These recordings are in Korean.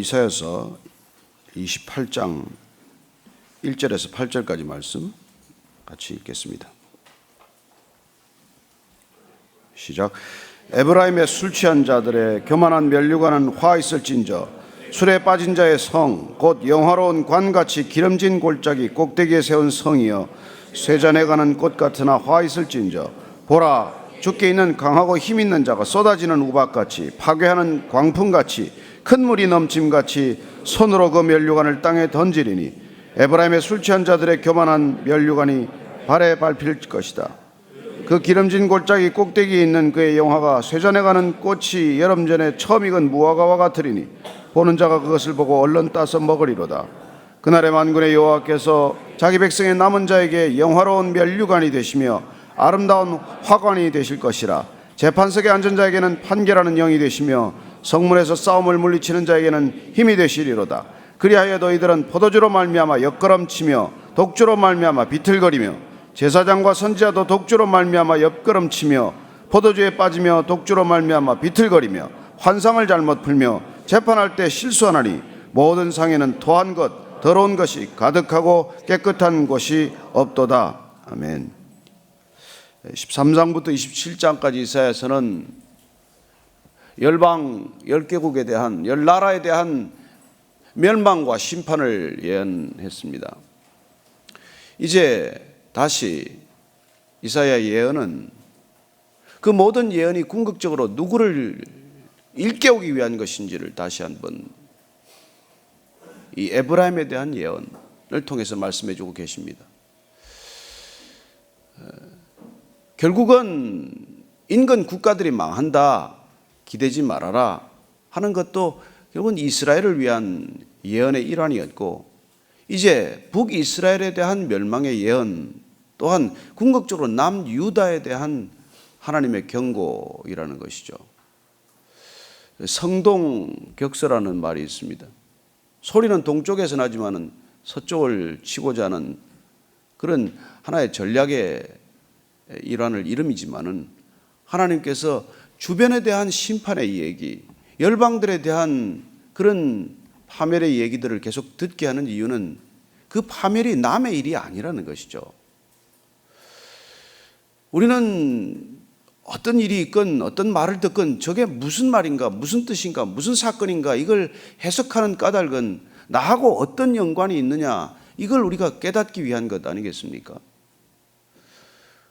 이사야서 28장 1절에서 8절까지 말씀 같이 읽겠습니다. 시작. 에브라임의 술 취한 자들의 교만한 면류관은 화 있을진저 술에 빠진 자의 성 곧 영화로운 관같이 기름진 골짜기 꼭대기에 세운 성이여 쇠잔에 가는 꽃 같으나 화 있을진저 보라 주께 있는 강하고 힘 있는 자가 쏟아지는 우박같이 파괴하는 광풍같이 큰 물이 넘침같이 손으로 그 면류관을 땅에 던지리니 에브라임의 술 취한 자들의 교만한 면류관이 발에 밟힐 것이다. 그 기름진 골짜기 꼭대기에 있는 그의 영화가 쇠잔에 가는 꽃이 여름 전에 처음 익은 무화과와 같으리니 보는 자가 그것을 보고 얼른 따서 먹으리로다. 그날의 만군의 여호와께서 자기 백성의 남은 자에게 영화로운 면류관이 되시며 아름다운 화관이 되실 것이라. 재판석에 앉은 자에게는 판결하는 영이 되시며 성문에서 싸움을 물리치는 자에게는 힘이 되시리로다. 그리하여 너희들은 포도주로 말미암아 옆걸음치며 독주로 말미암아 비틀거리며 제사장과 선지자도 독주로 말미암아 옆걸음치며 포도주에 빠지며 독주로 말미암아 비틀거리며 환상을 잘못 풀며 재판할 때 실수하나니 모든 상에는 토한 것 더러운 것이 가득하고 깨끗한 곳이 없도다. 아멘. 13장부터 27장까지 이사야서는 열방 10개국에 대한 10나라에 대한 멸망과 심판을 예언했습니다. 이제 다시 이사야 예언은 그 모든 예언이 궁극적으로 누구를 일깨우기 위한 것인지를 다시 한번 이 에브라임에 대한 예언을 통해서 말씀해 주고 계십니다. 결국은 인근 국가들이 망한다, 기대지 말아라 하는 것도 결국은 이스라엘을 위한 예언의 일환이었고, 이제 북이스라엘에 대한 멸망의 예언 또한 궁극적으로 남유다에 대한 하나님의 경고이라는 것이죠. 성동격서라는 말이 있습니다. 소리는 동쪽에서 나지만은 서쪽을 치고자 하는 그런 하나의 전략의 일환을 이름이지만은 하나님께서 주변에 대한 심판의 얘기, 열방들에 대한 그런 파멸의 얘기들을 계속 듣게 하는 이유는 그 파멸이 남의 일이 아니라는 것이죠. 우리는 어떤 일이 있건 어떤 말을 듣건 저게 무슨 말인가, 무슨 뜻인가, 무슨 사건인가 이걸 해석하는 까닭은 나하고 어떤 연관이 있느냐, 이걸 우리가 깨닫기 위한 것 아니겠습니까?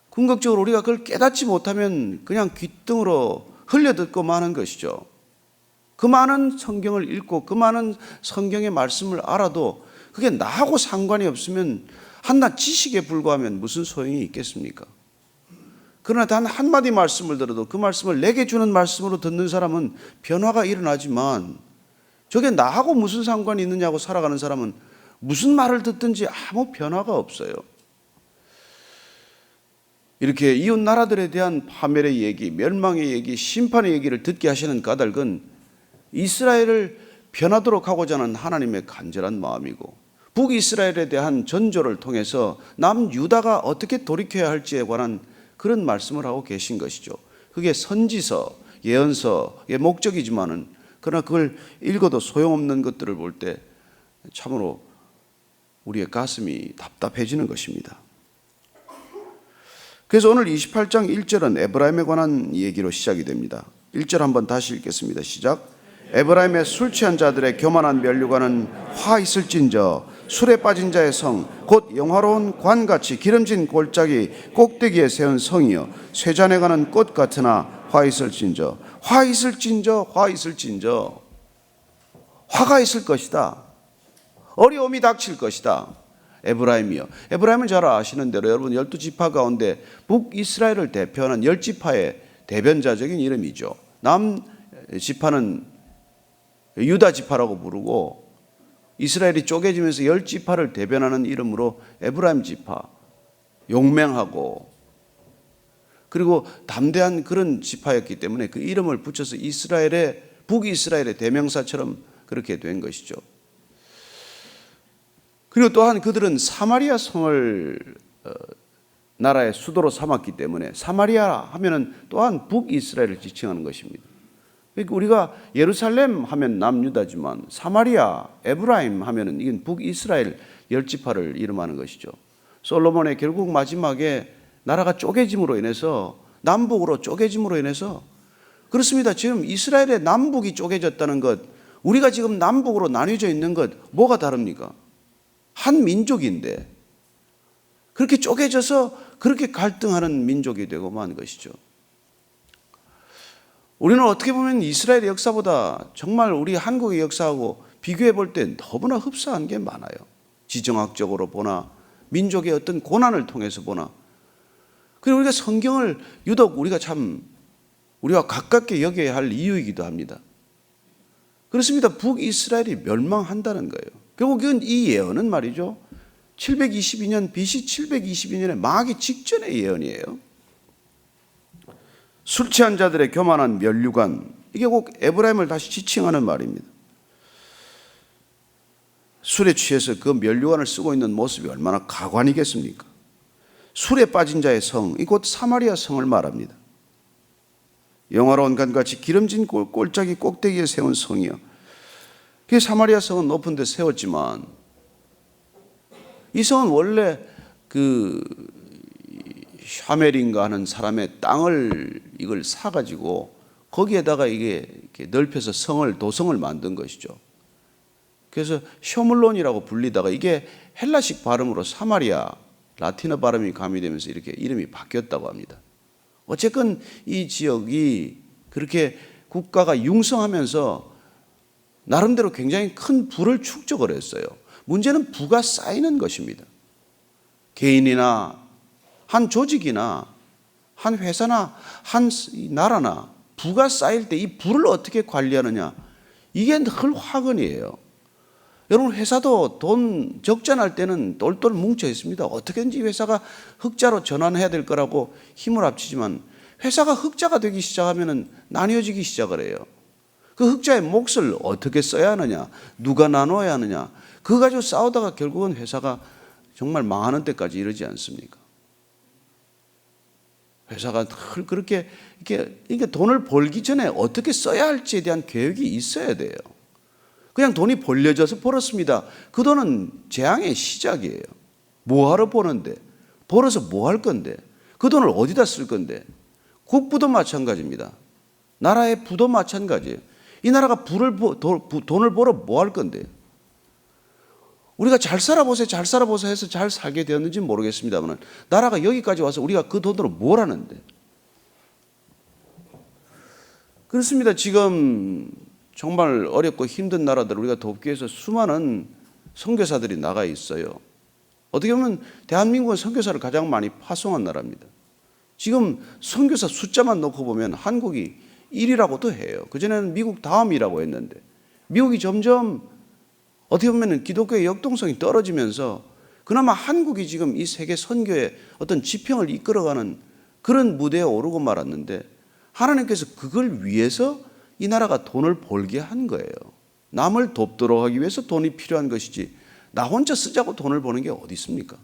궁극적으로 우리가 그걸 깨닫지 못하면 그냥 귓등으로 흘려듣고 마는 것이죠. 그 많은 성경을 읽고 그 많은 성경의 말씀을 알아도 그게 나하고 상관이 없으면 한낱 지식에 불과하면 무슨 소용이 있겠습니까? 그러나 단 한마디 말씀을 들어도 그 말씀을 내게 주는 말씀으로 듣는 사람은 변화가 일어나지만, 저게 나하고 무슨 상관이 있느냐고 살아가는 사람은 무슨 말을 듣든지 아무 변화가 없어요. 이렇게 이웃 나라들에 대한 파멸의 얘기, 멸망의 얘기, 심판의 얘기를 듣게 하시는 까닭은 이스라엘을 변하도록 하고자 하는 하나님의 간절한 마음이고, 북이스라엘에 대한 전조를 통해서 남유다가 어떻게 돌이켜야 할지에 관한 그런 말씀을 하고 계신 것이죠. 그게 선지서, 예언서의 목적이지만은, 그러나 그걸 읽어도 소용없는 것들을 볼 때 참으로 우리의 가슴이 답답해지는 것입니다. 그래서 오늘 28장 1절은 에브라임에 관한 얘기로 시작이 됩니다. 1절 한번 다시 읽겠습니다. 시작. 에브라임의 술 취한 자들의 교만한 면류관은 화 있을진저 술에 빠진 자의 성 곧 영화로운 관같이 기름진 골짜기 꼭대기에 세운 성이여 쇠잔에 가는 꽃 같으나 화 있을진저. 화 있을진저, 화 있을진저. 화가 있을 것이다. 어려움이 닥칠 것이다. 에브라임이요. 에브라임은 잘 아시는 대로 여러분 12지파 가운데 북이스라엘을 대표하는 10지파의 대변자적인 이름이죠. 남지파는 유다지파라고 부르고, 이스라엘이 쪼개지면서 10지파를 대변하는 이름으로 에브라임 지파, 용맹하고 그리고 담대한 그런 지파였기 때문에 그 이름을 붙여서 이스라엘의, 북이스라엘의 대명사처럼 그렇게 된 것이죠. 그리고 또한 그들은 사마리아 성을 나라의 수도로 삼았기 때문에 사마리아 하면은 또한 북이스라엘을 지칭하는 것입니다. 그러니까 우리가 예루살렘 하면 남유다지만 사마리아, 에브라임 하면은 이건 북이스라엘 열지파를 이름하는 것이죠. 솔로몬의 결국 마지막에 나라가 쪼개짐으로 인해서 남북으로 쪼개짐으로 인해서 그렇습니다. 지금 이스라엘의 남북이 쪼개졌다는 것, 우리가 지금 남북으로 나뉘어져 있는 것 뭐가 다릅니까? 한 민족인데 그렇게 쪼개져서 그렇게 갈등하는 민족이 되고 만 것이죠. 우리는 어떻게 보면 이스라엘의 역사보다 정말 우리 한국의 역사하고 비교해 볼 때 너무나 흡사한 게 많아요. 지정학적으로 보나 민족의 어떤 고난을 통해서 보나. 그리고 우리가 성경을 유독 우리가 가깝게 여겨야 할 이유이기도 합니다. 그렇습니다. 북이스라엘이 멸망한다는 거예요. 결국은 이 예언은 말이죠, 722년 BC 722년에 망하기 직전의 예언이에요. 술 취한 자들의 교만한 면류관, 이게 꼭 에브라임을 다시 지칭하는 말입니다. 술에 취해서 그 면류관을 쓰고 있는 모습이 얼마나 가관이겠습니까? 술에 빠진 자의 성, 이곳 사마리아 성을 말합니다. 영화로운 간같이 기름진 골짜기 꼭대기에 세운 성이요. 그 사마리아 성은 높은 데 세웠지만 이 성은 원래 그 샤멜인가 하는 사람의 땅을 이걸 사가지고 거기에다가 이게 이렇게 넓혀서 도성을 만든 것이죠. 그래서 셔물론이라고 불리다가 이게 헬라식 발음으로 사마리아, 라틴어 발음이 가미되면서 이렇게 이름이 바뀌었다고 합니다. 어쨌건 이 지역이 그렇게 국가가 융성하면서 나름대로 굉장히 큰 부를 축적을 했어요. 문제는 부가 쌓이는 것입니다. 개인이나 한 조직이나 한 회사나 한 나라나 부가 쌓일 때 이 부를 어떻게 관리하느냐, 이게 늘 화근이에요. 여러분, 회사도 돈 적자날 때는 똘똘 뭉쳐 있습니다. 어떻게든지 회사가 흑자로 전환해야 될 거라고 힘을 합치지만 회사가 흑자가 되기 시작하면 나뉘어지기 시작을 해요. 그 흑자의 몫을 어떻게 써야 하느냐, 누가 나눠야 하느냐, 그거 가지고 싸우다가 결국은 회사가 정말 망하는 데까지 이르지 않습니까? 회사가 늘 그렇게 이게 돈을 벌기 전에 어떻게 써야 할지에 대한 계획이 있어야 돼요. 그냥 돈이 벌려져서 벌었습니다. 그 돈은 재앙의 시작이에요. 뭐하러 버는데? 벌어서 뭐 할 건데? 그 돈을 어디다 쓸 건데? 국부도 마찬가지입니다. 나라의 부도 마찬가지예요. 이 나라가 돈을 벌어 뭐 할 건데? 우리가 잘 살아보세요, 잘 살아보세요 해서 잘 살게 되었는지 모르겠습니다만 나라가 여기까지 와서 우리가 그 돈으로 뭘 하는데? 그렇습니다. 지금 정말 어렵고 힘든 나라들 우리가 돕기 위해서 수많은 선교사들이 나가 있어요. 어떻게 보면 대한민국은 선교사를 가장 많이 파송한 나라입니다. 지금 선교사 숫자만 놓고 보면 한국이 1위라고도 해요. 그전에는 미국 다음이라고 했는데 미국이 점점 어떻게 보면 기독교의 역동성이 떨어지면서 그나마 한국이 지금 이 세계 선교의 어떤 지평을 이끌어가는 그런 무대에 오르고 말았는데 하나님께서 그걸 위해서 이 나라가 돈을 벌게 한 거예요. 남을 돕도록 하기 위해서 돈이 필요한 것이지 나 혼자 쓰자고 돈을 버는 게 어디 있습니까?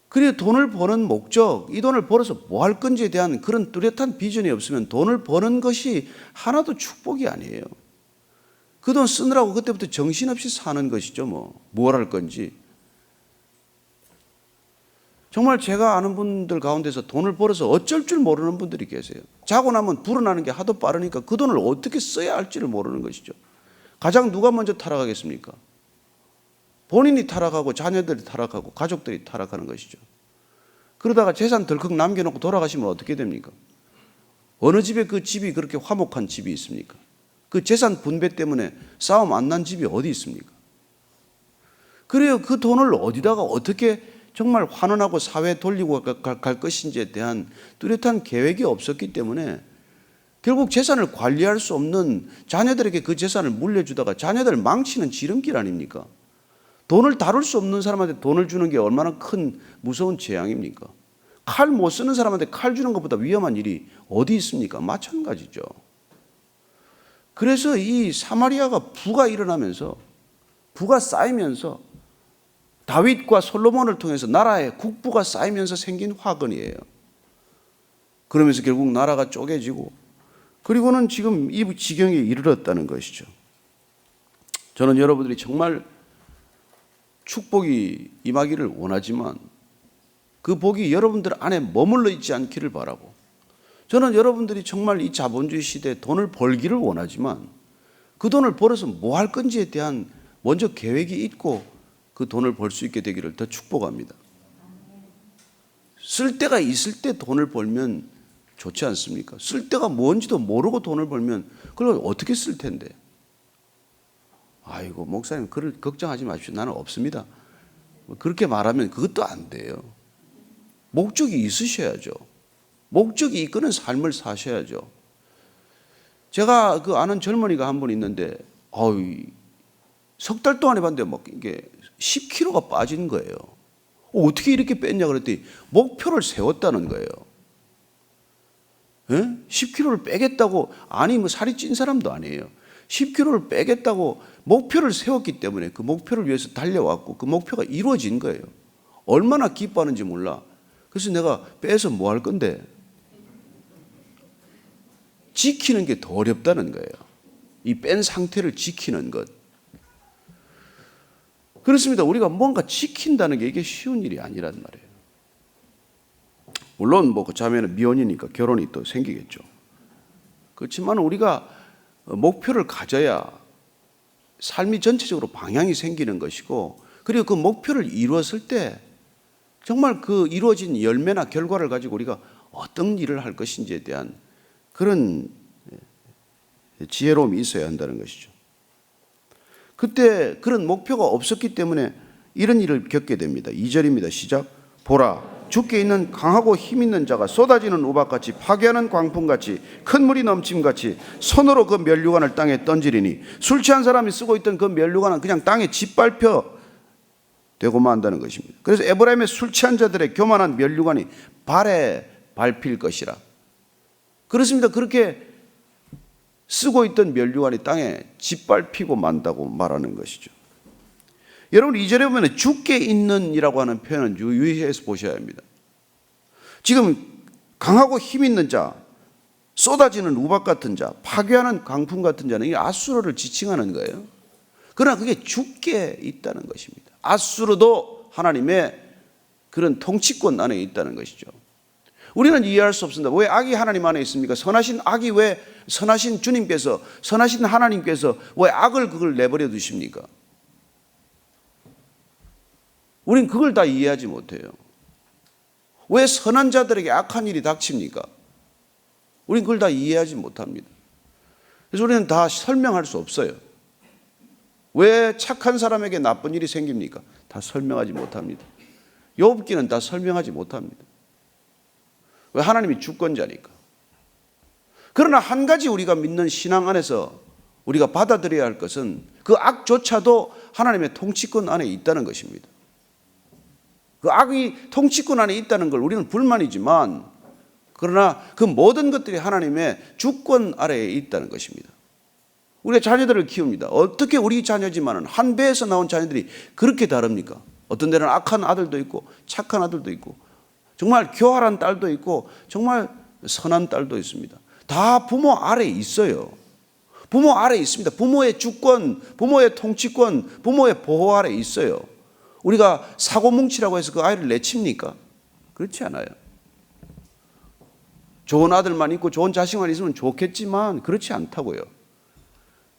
그리고 돈을 버는 목적, 이 돈을 벌어서 뭐 할 건지에 대한 그런 뚜렷한 비전이 없으면 돈을 버는 것이 하나도 축복이 아니에요. 그 돈 쓰느라고 그때부터 정신없이 사는 것이죠. 뭘 할 건지. 정말 제가 아는 분들 가운데서 돈을 벌어서 어쩔 줄 모르는 분들이 계세요. 자고 나면 불어나는 게 하도 빠르니까 그 돈을 어떻게 써야 할지를 모르는 것이죠. 가장 누가 먼저 타락하겠습니까? 본인이 타락하고 자녀들이 타락하고 가족들이 타락하는 것이죠. 그러다가 재산 덜컥 남겨놓고 돌아가시면 어떻게 됩니까? 어느 집에 그 집이 그렇게 화목한 집이 있습니까? 그 재산 분배 때문에 싸움 안 난 집이 어디 있습니까? 그래요. 그 돈을 어디다가 어떻게 정말 환원하고 사회에 돌리고 갈 것인지에 대한 뚜렷한 계획이 없었기 때문에 결국 재산을 관리할 수 없는 자녀들에게 그 재산을 물려주다가 자녀들을 망치는 지름길 아닙니까? 돈을 다룰 수 없는 사람한테 돈을 주는 게 얼마나 큰 무서운 재앙입니까? 칼 못 쓰는 사람한테 칼 주는 것보다 위험한 일이 어디 있습니까? 마찬가지죠. 그래서 이 사마리아가 부가 일어나면서 부가 쌓이면서 다윗과 솔로몬을 통해서 나라의 국부가 쌓이면서 생긴 화근이에요. 그러면서 결국 나라가 쪼개지고 그리고는 지금 이 지경에 이르렀다는 것이죠. 저는 여러분들이 정말 축복이 임하기를 원하지만 그 복이 여러분들 안에 머물러 있지 않기를 바라고, 저는 여러분들이 정말 이 자본주의 시대에 돈을 벌기를 원하지만 그 돈을 벌어서 뭐 할 건지에 대한 먼저 계획이 있고 그 돈을 벌 수 있게 되기를 더 축복합니다. 쓸 데가 있을 때 돈을 벌면 좋지 않습니까? 쓸 데가 뭔지도 모르고 돈을 벌면 그걸 어떻게 쓸 텐데. 아이고 목사님 그걸 걱정하지 마십시오. 나는 없습니다. 그렇게 말하면 그것도 안 돼요. 목적이 있으셔야죠. 목적이 이끄는 삶을 사셔야죠. 제가 그 아는 젊은이가 한 분 있는데 석 달 동안 해봤는데 막 이게 10kg가 빠진 거예요. 어떻게 이렇게 뺐냐 그랬더니 목표를 세웠다는 거예요. 10kg를 빼겠다고, 아니 뭐 살이 찐 사람도 아니에요. 10kg를 빼겠다고 목표를 세웠기 때문에 그 목표를 위해서 달려왔고 그 목표가 이루어진 거예요. 얼마나 기뻐하는지 몰라. 그래서 내가 빼서 뭐 할 건데, 지키는 게 더 어렵다는 거예요. 이 뺀 상태를 지키는 것. 그렇습니다. 우리가 뭔가 지킨다는 게 이게 쉬운 일이 아니란 말이에요. 물론 뭐 그 자매는 미혼이니까 결혼이 또 생기겠죠. 그렇지만 우리가 목표를 가져야 삶이 전체적으로 방향이 생기는 것이고, 그리고 그 목표를 이루었을 때 정말 그 이루어진 열매나 결과를 가지고 우리가 어떤 일을 할 것인지에 대한 그런 지혜로움이 있어야 한다는 것이죠. 그때 그런 목표가 없었기 때문에 이런 일을 겪게 됩니다. 2절입니다. 시작. 보라, 주께 있는 강하고 힘 있는 자가 쏟아지는 우박같이 파괴하는 광풍같이 큰 물이 넘침같이 손으로 그 면류관을 땅에 던지리니, 술 취한 사람이 쓰고 있던 그 면류관은 그냥 땅에 짓밟혀 되고만 한다는 것입니다. 그래서 에브라임의 술 취한 자들의 교만한 면류관이 발에 밟힐 것이라. 그렇습니다. 그렇게 쓰고 있던 면류관이 땅에 짓밟히고 만다고 말하는 것이죠. 여러분 2절에 보면 주께 있는 이라고 하는 표현은 유의해서 보셔야 합니다. 지금 강하고 힘 있는 자, 쏟아지는 우박 같은 자, 파괴하는 강풍 같은 자는 이 아수르를 지칭하는 거예요. 그러나 그게 주께 있다는 것입니다. 아수르도 하나님의 그런 통치권 안에 있다는 것이죠. 우리는 이해할 수 없습니다. 왜 악이 하나님 안에 있습니까? 선하신 악이 왜, 선하신 주님께서, 선하신 하나님께서 왜 악을 그걸 내버려 두십니까? 우린 그걸 다 이해하지 못해요. 왜 선한 자들에게 악한 일이 닥칩니까? 우린 그걸 다 이해하지 못합니다. 그래서 우리는 다 설명할 수 없어요. 왜 착한 사람에게 나쁜 일이 생깁니까? 다 설명하지 못합니다. 욥기는 다 설명하지 못합니다. 왜? 하나님이 주권자니까. 그러나 한 가지 우리가 믿는 신앙 안에서 우리가 받아들여야 할 것은 그 악조차도 하나님의 통치권 안에 있다는 것입니다. 그 악이 통치권 안에 있다는 걸 우리는 불만이지만, 그러나 그 모든 것들이 하나님의 주권 아래에 있다는 것입니다. 우리가 자녀들을 키웁니다. 어떻게 우리 자녀지만은 한 배에서 나온 자녀들이 그렇게 다릅니까? 어떤 데는 악한 아들도 있고 착한 아들도 있고 정말 교활한 딸도 있고 정말 선한 딸도 있습니다. 다 부모 아래에 있어요. 부모 아래에 있습니다. 부모의 주권, 부모의 통치권, 부모의 보호 아래에 있어요. 우리가 사고뭉치라고 해서 그 아이를 내칩니까? 그렇지 않아요. 좋은 아들만 있고 좋은 자식만 있으면 좋겠지만 그렇지 않다고요.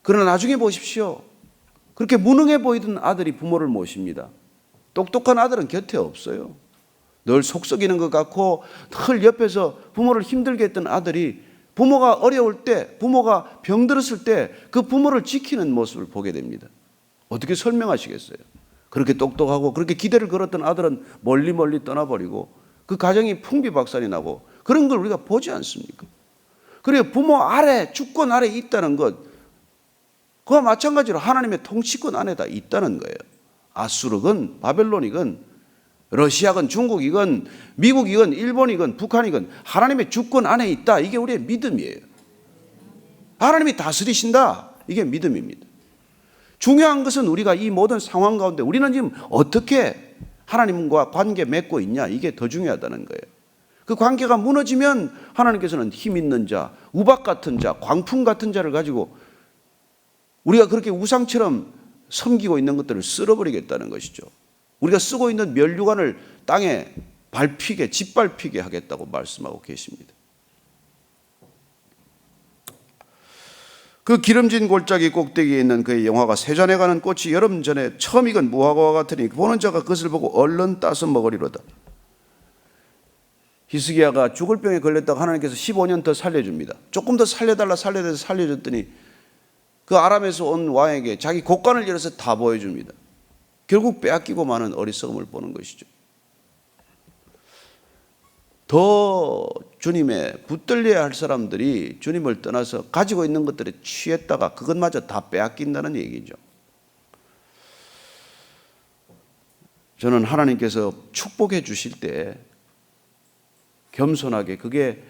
그러나 나중에 보십시오. 그렇게 무능해 보이던 아들이 부모를 모십니다. 똑똑한 아들은 곁에 없어요. 늘 속썩이는 것 같고 늘 옆에서 부모를 힘들게 했던 아들이 부모가 어려울 때, 부모가 병들었을 때 그 부모를 지키는 모습을 보게 됩니다. 어떻게 설명하시겠어요? 그렇게 똑똑하고 그렇게 기대를 걸었던 아들은 멀리 떠나버리고 그 가정이 풍비박산이 나고 그런 걸 우리가 보지 않습니까? 그래요. 부모 아래, 주권 아래 있다는 것, 그와 마찬가지로 하나님의 통치권 안에다 있다는 거예요. 아수르건 바벨론이건 러시아건 중국이건 미국이건 일본이건 북한이건 하나님의 주권 안에 있다. 이게 우리의 믿음이에요. 하나님이 다스리신다. 이게 믿음입니다. 중요한 것은 우리가 이 모든 상황 가운데 우리는 지금 어떻게 하나님과 관계 맺고 있냐. 이게 더 중요하다는 거예요. 그 관계가 무너지면 하나님께서는 힘 있는 자, 우박 같은 자, 광풍 같은 자를 가지고 우리가 그렇게 우상처럼 섬기고 있는 것들을 쓸어버리겠다는 것이죠. 우리가 쓰고 있는 면류관을 땅에 밟히게, 짓밟히게 하겠다고 말씀하고 계십니다. 그 기름진 골짜기 꼭대기에 있는 그의 영화가 세잔에 가는 꽃이 여름 전에 처음 익은 무화과와 같으니 보는 자가 그것을 보고 얼른 따서 먹으리로다. 히스기야가 죽을 병에 걸렸다가 하나님께서 15년 더 살려줍니다. 조금 더 살려달라 살려줬더니 그 아람에서 온 왕에게 자기 곡간을 열어서 다 보여줍니다. 결국 빼앗기고 마는 어리석음을 보는 것이죠. 더 주님의 붙들려야 할 사람들이 주님을 떠나서 가지고 있는 것들에 취했다가 그것마저 다 빼앗긴다는 얘기죠. 저는 하나님께서 축복해 주실 때 겸손하게 그게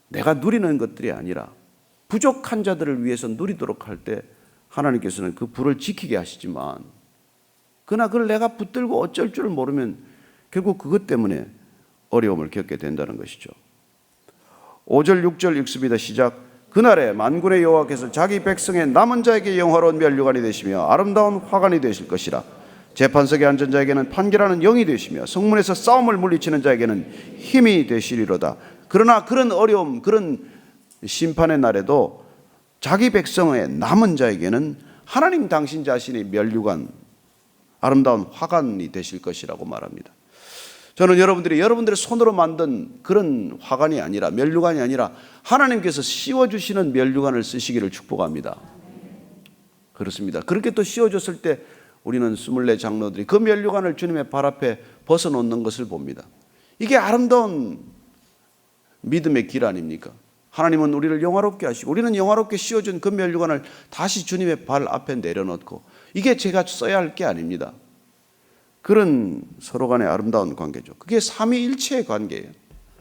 내가 누리는 것들이 아니라 부족한 자들을 위해서 누리도록 할 때 하나님께서는 그 불을 지키게 하시지만 그러나 그걸 내가 붙들고 어쩔 줄 모르면 결국 그것 때문에 어려움을 겪게 된다는 것이죠. 5절 6절 읽습니다. 시작. 그날에 만군의 여호와께서 자기 백성의 남은 자에게 영화로운 면류관이 되시며 아름다운 화관이 되실 것이라. 재판석에 앉은 자에게는 판결하는 영이 되시며 성문에서 싸움을 물리치는 자에게는 힘이 되시리로다. 그러나 그런 어려움, 그런 심판의 날에도 자기 백성의 남은 자에게는 하나님 당신 자신이 면류관, 아름다운 화관이 되실 것이라고 말합니다. 저는 여러분들의 손으로 만든 그런 화관이 아니라, 면류관이 아니라 하나님께서 씌워주시는 면류관을 쓰시기를 축복합니다. 그렇습니다. 그렇게 또 씌워줬을 때 우리는 24 장로들이 그 면류관을 주님의 발 앞에 벗어놓는 것을 봅니다. 이게 아름다운 믿음의 길 아닙니까? 하나님은 우리를 영화롭게 하시고 우리는 영화롭게 씌워준 그 면류관을 다시 주님의 발 앞에 내려놓고, 이게 제가 써야 할 게 아닙니다. 그런 서로 간의 아름다운 관계죠. 그게 삼위일체의 관계예요.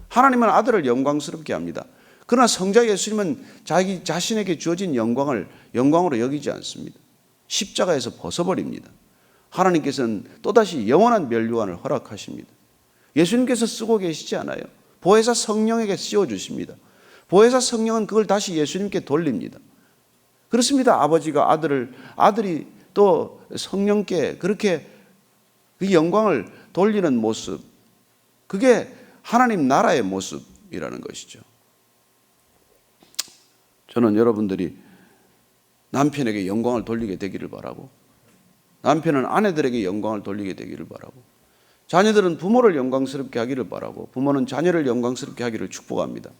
하나님은 아들을 영광스럽게 합니다. 그러나 성자 예수님은 자기 자신에게 주어진 영광을 영광으로 여기지 않습니다. 십자가에서 벗어버립니다. 하나님께서는 또다시 영원한 면류관을 허락하십니다. 예수님께서 쓰고 계시지 않아요. 보혜사 성령에게 씌워주십니다. 보혜사 성령은 그걸 다시 예수님께 돌립니다. 그렇습니다. 아버지가 아들이 또 성령께 그렇게 그 영광을 돌리는 모습, 그게 하나님 나라의 모습이라는 것이죠. 저는 여러분들이 남편에게 영광을 돌리게 되기를 바라고, 남편은 아내들에게 영광을 돌리게 되기를 바라고, 자녀들은 부모를 영광스럽게 하기를 바라고, 부모는 자녀를 영광스럽게 하기를 축복합니다.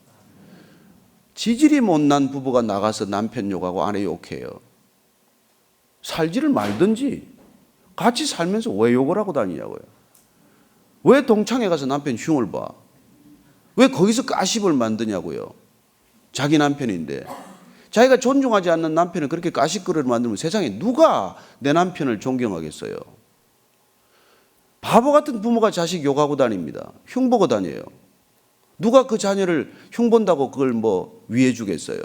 지질이 못난 부부가 나가서 남편 욕하고 아내 욕해요. 살지를 말든지 같이 살면서 왜 욕을 하고 다니냐고요. 왜 동창회 가서 남편 흉을 봐? 왜 거기서 가십을 만드냐고요. 자기 남편인데. 자기가 존중하지 않는 남편을 그렇게 가십거리를 만들면 세상에 누가 내 남편을 존경하겠어요. 바보 같은 부모가 자식 욕하고 다닙니다. 흉보고 다녀요. 누가 그 자녀를 흉본다고 그걸 위해 주겠어요.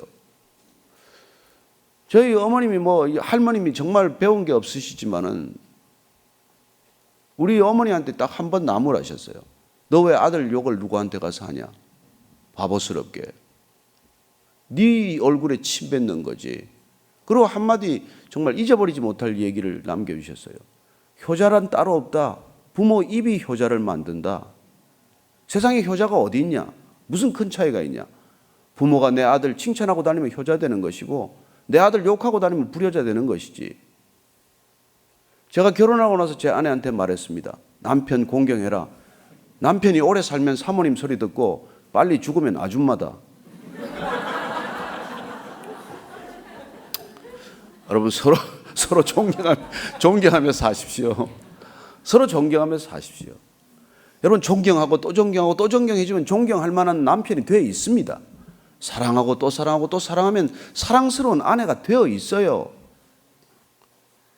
저희 어머님이 할머님이 정말 배운 게 없으시지만은 우리 어머니한테 딱 한 번 나무라셨어요. 너 왜 아들 욕을 누구한테 가서 하냐? 바보스럽게. 네 얼굴에 침 뱉는 거지. 그리고 한마디 정말 잊어버리지 못할 얘기를 남겨주셨어요. 효자란 따로 없다. 부모 입이 효자를 만든다. 세상에 효자가 어디 있냐? 무슨 큰 차이가 있냐? 부모가 내 아들 칭찬하고 다니면 효자 되는 것이고 내 아들 욕하고 다니면 불효자 되는 것이지. 제가 결혼하고 나서 제 아내한테 말했습니다. 남편 공경해라. 남편이 오래 살면 사모님 소리 듣고 빨리 죽으면 아줌마다. 여러분 서로 존경하며 사십시오. 서로 존경하면서 사십시오. 여러분 존경하고 또 존경하고 또 존경해주면 존경할 만한 남편이 되어 있습니다. 사랑하고 또 사랑하고 또 사랑하면 사랑스러운 아내가 되어 있어요.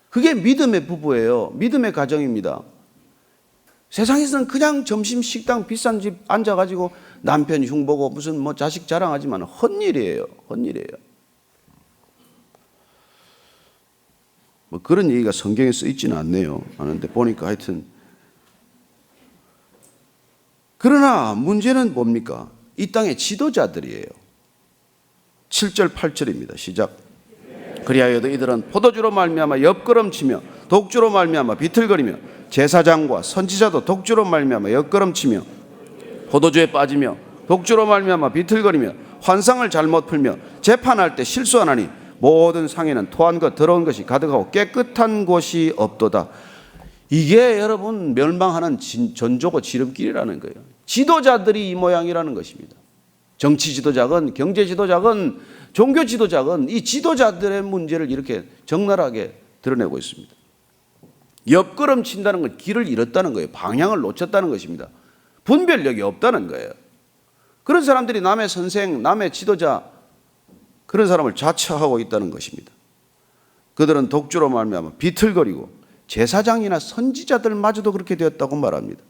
그게 믿음의 부부예요. 믿음의 가정입니다. 세상에서는 그냥 점심 식당 비싼 집 앉아가지고 남편 흉보고 무슨 자식 자랑하지만 헛일이에요. 헛일이에요. 그런 얘기가 성경에 써 있지는 않네요. 하는데 보니까 하여튼 그러나 문제는 뭡니까? 이 땅의 지도자들이에요. 7절 8절입니다. 시작. 그리하여도 이들은 포도주로 말미암아 옆걸음치며 독주로 말미암아 비틀거리며 제사장과 선지자도 독주로 말미암아 옆걸음치며 포도주에 빠지며 독주로 말미암아 비틀거리며 환상을 잘못 풀며 재판할 때 실수하나니 모든 상에는 토한 것 더러운 것이 가득하고 깨끗한 곳이 없도다. 이게 여러분 멸망하는 전조고 지름길이라는 거예요. 지도자들이 이 모양이라는 것입니다. 정치 지도자건 경제 지도자건 종교 지도자건 이 지도자들의 문제를 이렇게 적나라하게 드러내고 있습니다. 옆걸음 친다는 건 길을 잃었다는 거예요. 방향을 놓쳤다는 것입니다. 분별력이 없다는 거예요. 그런 사람들이 남의 선생, 남의 지도자 그런 사람을 자처하고 있다는 것입니다. 그들은 독주로 말미암아 비틀거리고 제사장이나 선지자들마저도 그렇게 되었다고 말합니다.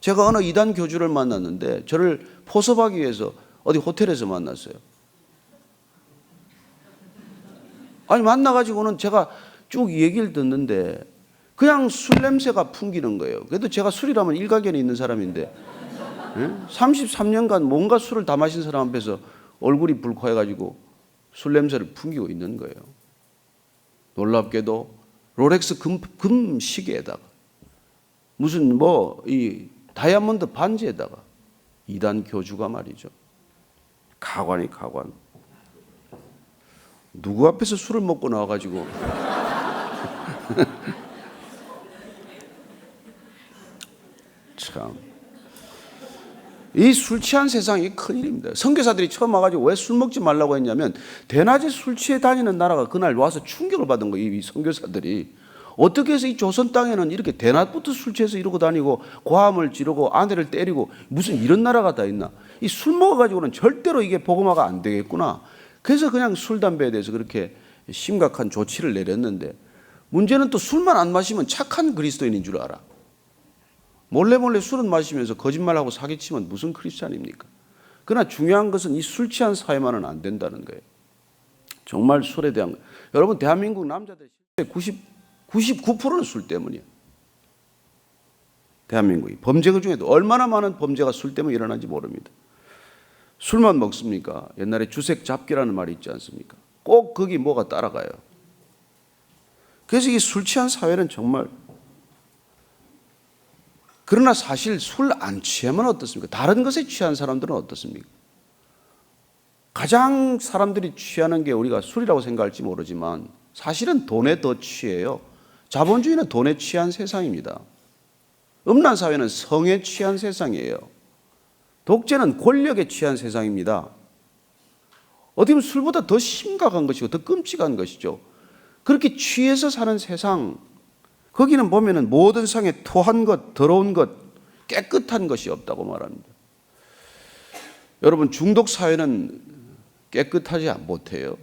제가 어느 이단 교주를 만났는데 저를 포섭하기 위해서 어디 호텔에서 만났어요. 아니 만나가지고는 제가 쭉 얘기를 듣는데 그냥 술 냄새가 풍기는 거예요. 그래도 제가 술이라면 일가견이 있는 사람인데 33년간 뭔가 술을 다 마신 사람 앞에서 얼굴이 불쾌해가지고 술 냄새를 풍기고 있는 거예요. 놀랍게도 롤렉스 금 시계에다가 무슨 이 다이아몬드 반지에다가 이단 교주가 말이죠. 가관이 가관. 누구 앞에서 술을 먹고 나와가지고 참. 이 술 취한 세상이 큰일입니다. 선교사들이 처음 와가지고 왜 술 먹지 말라고 했냐면 대낮에 술 취해 다니는 나라가 그날 와서 충격을 받은 거예요. 이 선교사들이. 어떻게 해서 이 조선 땅에는 이렇게 대낮부터 술 취해서 이러고 다니고 고함을 지르고 아내를 때리고 무슨 이런 나라가 다 있나. 이 술 먹어가지고는 절대로 이게 복음화가 안 되겠구나. 그래서 그냥 술, 담배에 대해서 그렇게 심각한 조치를 내렸는데 문제는 또 술만 안 마시면 착한 그리스도인인 줄 알아. 몰래 술은 마시면서 거짓말하고 사기치면 무슨 크리스찬입니까? 그러나 중요한 것은 이 술 취한 사회만은 안 된다는 거예요. 정말 술에 대한 거. 여러분 대한민국 남자들 99%는 술 때문이에요. 대한민국이. 범죄 중에도 얼마나 많은 범죄가 술 때문에 일어나는지 모릅니다. 술만 먹습니까? 옛날에 주색 잡기라는 말이 있지 않습니까? 꼭 거기 뭐가 따라가요. 그래서 이 술 취한 사회는 정말 그러나 사실 술 안 취하면 어떻습니까? 다른 것에 취한 사람들은 어떻습니까? 가장 사람들이 취하는 게 우리가 술이라고 생각할지 모르지만 사실은 돈에 더 취해요. 자본주의는 돈에 취한 세상입니다. 음란 사회는 성에 취한 세상이에요. 독재는 권력에 취한 세상입니다. 어떻게 보면 술보다 더 심각한 것이고 더 끔찍한 것이죠. 그렇게 취해서 사는 세상, 거기는 보면은 모든 상에 토한 것, 더러운 것, 깨끗한 것이 없다고 말합니다. 여러분 중독 사회는 깨끗하지 못해요.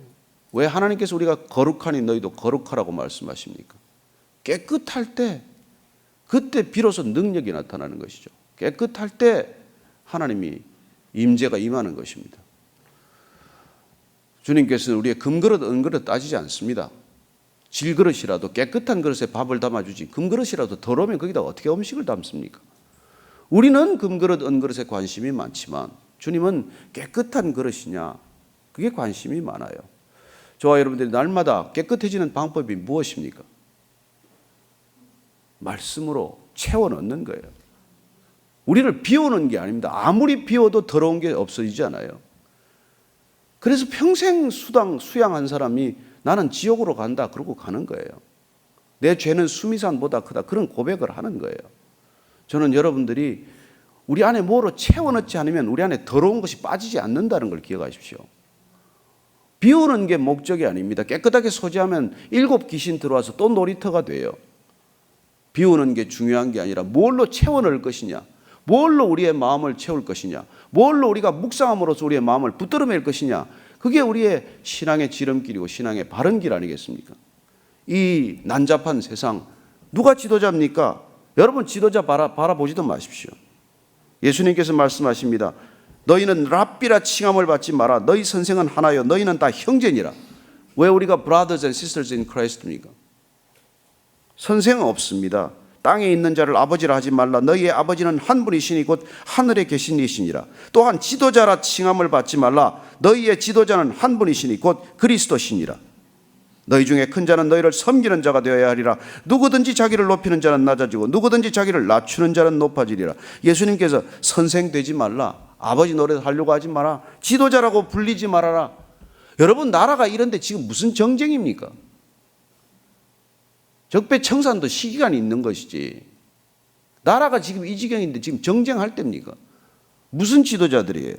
왜 하나님께서 우리가 거룩하니 너희도 거룩하라고 말씀하십니까? 깨끗할 때 그때 비로소 능력이 나타나는 것이죠. 깨끗할 때 하나님이 임재가 임하는 것입니다. 주님께서는 우리의 금그릇 은그릇 따지지 않습니다. 질그릇이라도 깨끗한 그릇에 밥을 담아주지 금그릇이라도 더러우면 거기다 어떻게 음식을 담습니까? 우리는 금그릇 은그릇에 관심이 많지만 주님은 깨끗한 그릇이냐 그게 관심이 많아요. 저와 여러분들이 날마다 깨끗해지는 방법이 무엇입니까? 말씀으로 채워 넣는 거예요. 우리를 비우는 게 아닙니다. 아무리 비워도 더러운 게 없어지잖아요. 그래서 평생 수양한 사람이 나는 지옥으로 간다 그러고 가는 거예요. 내 죄는 수미산보다 크다 그런 고백을 하는 거예요. 저는 여러분들이 우리 안에 뭐로 채워넣지 않으면 우리 안에 더러운 것이 빠지지 않는다는 걸 기억하십시오. 비우는 게 목적이 아닙니다. 깨끗하게 소지하면 7 귀신 들어와서 또 놀이터가 돼요. 비우는 게 중요한 게 아니라 뭘로 채워넣을 것이냐, 뭘로 우리의 마음을 채울 것이냐, 뭘로 우리가 묵상함으로써 우리의 마음을 붙들어맬 것이냐, 그게 우리의 신앙의 지름길이고 신앙의 바른 길 아니겠습니까? 이 난잡한 세상 누가 지도자입니까? 여러분 지도자 바라보지도 마십시오. 예수님께서 말씀하십니다. 너희는 랍비라 칭함을 받지 마라. 너희 선생은 하나요 너희는 다 형제니라. 왜 우리가 brothers and sisters in Christ입니까? 선생은 없습니다. 땅에 있는 자를 아버지라 하지 말라. 너희의 아버지는 한 분이시니 곧 하늘에 계신 이시니라. 또한 지도자라 칭함을 받지 말라. 너희의 지도자는 한 분이시니 곧 그리스도시니라. 너희 중에 큰 자는 너희를 섬기는 자가 되어야 하리라. 누구든지 자기를 높이는 자는 낮아지고 누구든지 자기를 낮추는 자는 높아지리라. 예수님께서 선생 되지 말라. 아버지 노릇 하려고 하지 마라. 지도자라고 불리지 말아라. 여러분, 나라가 이런데 지금 무슨 정쟁입니까? 적폐청산도 시기간이 있는 것이지. 나라가 지금 이 지경인데 지금 정쟁할 때입니까? 무슨 지도자들이에요?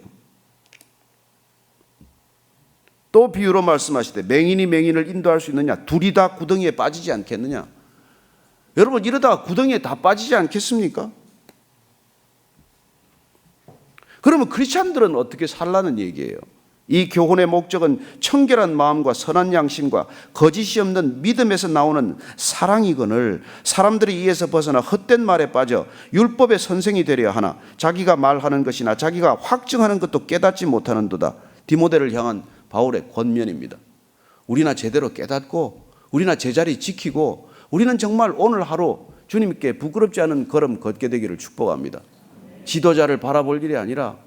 또 비유로 말씀하시되 맹인이 맹인을 인도할 수 있느냐? 둘이 다 구덩이에 빠지지 않겠느냐? 여러분, 이러다가 구덩이에 다 빠지지 않겠습니까? 그러면 크리스찬들은 어떻게 살라는 얘기예요? 이 교훈의 목적은 청결한 마음과 선한 양심과 거짓이 없는 믿음에서 나오는 사랑이거늘 사람들이 이에서 벗어나 헛된 말에 빠져 율법의 선생이 되려 하나 자기가 말하는 것이나 자기가 확증하는 것도 깨닫지 못하는도다. 디모데를 향한 바울의 권면입니다. 우리나 제대로 깨닫고 우리나 제자리 지키고 우리는 정말 오늘 하루 주님께 부끄럽지 않은 걸음 걷게 되기를 축복합니다. 지도자를 바라볼 일이 아니라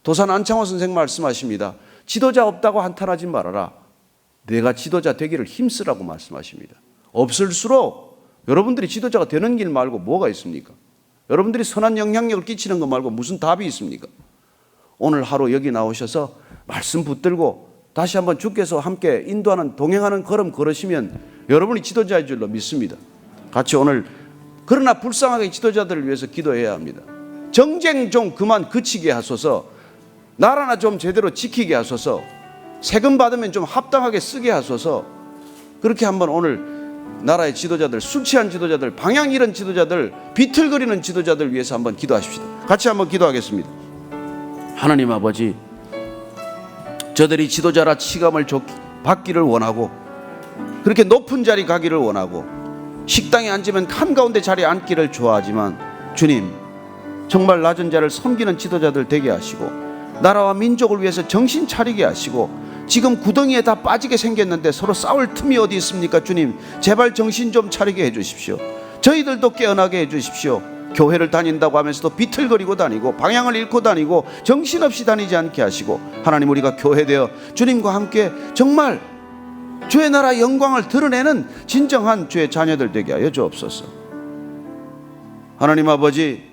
도산 안창호 선생 말씀하십니다. 지도자 없다고 한탄하지 말아라. 내가 지도자 되기를 힘쓰라고 말씀하십니다. 없을수록 여러분들이 지도자가 되는 길 말고 뭐가 있습니까? 여러분들이 선한 영향력을 끼치는 것 말고 무슨 답이 있습니까? 오늘 하루 여기 나오셔서 말씀 붙들고 다시 한번 주께서 함께 인도하는 동행하는 걸음 걸으시면 여러분이 지도자인 줄로 믿습니다. 같이 오늘 그러나 불쌍하게 지도자들을 위해서 기도해야 합니다. 정쟁 좀 그만 그치게 하소서. 나라나 좀 제대로 지키게 하소서. 세금 받으면 좀 합당하게 쓰게 하소서. 그렇게 한번 오늘 나라의 지도자들, 술 취한 지도자들, 방향 잃은 지도자들, 비틀거리는 지도자들 위해서 한번 기도하십시다. 같이 한번 기도하겠습니다. 하나님 아버지, 저들이 지도자라 치감을 받기를 원하고 그렇게 높은 자리 가기를 원하고 식당에 앉으면 한가운데 자리에 앉기를 좋아하지만 주님, 정말 낮은 자를 섬기는 지도자들 되게 하시고 나라와 민족을 위해서 정신 차리게 하시고 지금 구덩이에 다 빠지게 생겼는데 서로 싸울 틈이 어디 있습니까? 주님, 제발 정신 좀 차리게 해주십시오. 저희들도 깨어나게 해주십시오. 교회를 다닌다고 하면서도 비틀거리고 다니고 방향을 잃고 다니고 정신없이 다니지 않게 하시고 하나님, 우리가 교회되어 주님과 함께 정말 주의 나라 영광을 드러내는 진정한 주의 자녀들 되게 하여 주옵소서. 하나님 아버지,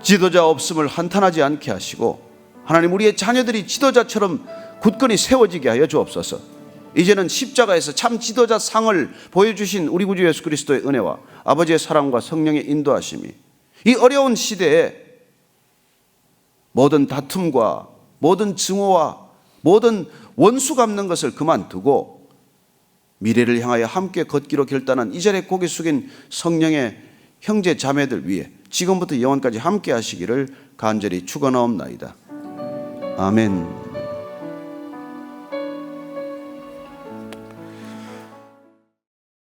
지도자 없음을 한탄하지 않게 하시고 하나님, 우리의 자녀들이 지도자처럼 굳건히 세워지게 하여 주옵소서. 이제는 십자가에서 참 지도자 상을 보여주신 우리 구주 예수 그리스도의 은혜와 아버지의 사랑과 성령의 인도하심이 이 어려운 시대에 모든 다툼과 모든 증오와 모든 원수 갚는 것을 그만두고 미래를 향하여 함께 걷기로 결단한 이 자리에 고개 숙인 성령의 형제 자매들 위해 지금부터 영원까지 함께 하시기를 간절히 축원하옵나이다. 아멘.